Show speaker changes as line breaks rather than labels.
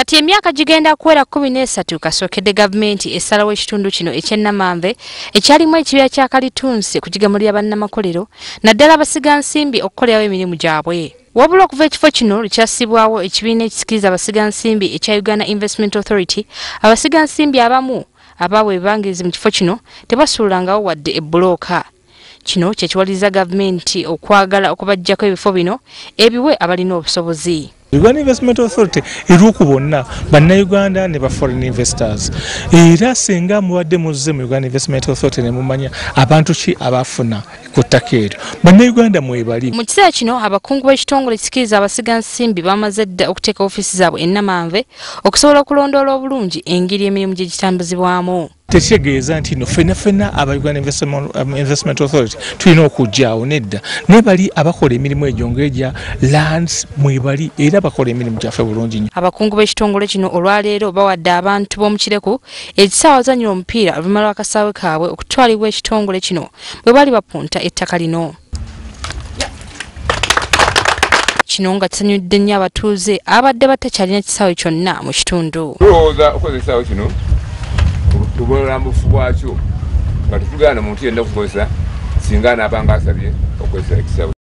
Kati emyaka gigenda kuwera 13 kasookedde gavumenti essalawo ekitundu kino eky'Ennamamve ekyalimu ekibira kya kalitunsi kugigamulira bannamakolero naddala abasigansimbi okukolerawo emirimu gyabwe. Wabula okuva ekifo kino lukyassibwawo ekibiina ekisikiriza abasigansimbi ekya Uganda Investment Authority, abasigansimbi abamu abaabwe ebibangirizi mu kifo kino tebasuulangawo wadde ebbulooka. Kino kyekiwaliriza gavumenti okwagala okubajjako ebifo bino ebiwe abalina obusobozi.
Uganda Investment Authority eruku bonna bannayuganda ne ba foreign investors. Era singa muwadde muzze mu Uganda Investment Authority ne mumanya abantu ki abafuna ku ttaka eryo. Bannayuganda mwebali.
Mu kiseera kino abakungu b'ekitongole ekikiriza abasigansimbi bamaze dda okuteeka ofiisi zaabwe Ennamamve okusobola okulondoola obulungi engeri emirimu gye gitambuzibwamu.
Tekitegeeza nti no fena aba Uganda Investment Authority tulina okujjaawo nedda. Nebali abakola emirimu egyo ng'egya lands mwebali era bakola emirimu gyaffe bulungi nnyo.
Abakungu b'ekitongole kino olwaleero bawadde abantu b'omu Kireku ekisaawe azannyira omupiira oluvannyuma lw'akasaawe kaabwe okutwalibwa ekitongole kino bwe bali bapunta ettaka lino. Kino nga kisanyudde nnyo abatuuze abadde batakyalina kisaawe kyonna mu kitundu.
Tulowooza okozesa ekisaawe kino tubulambufu bwakyo nga tetugaana muntu yenna okukozesa singa anaabanga asabye okozesa ekisaawe.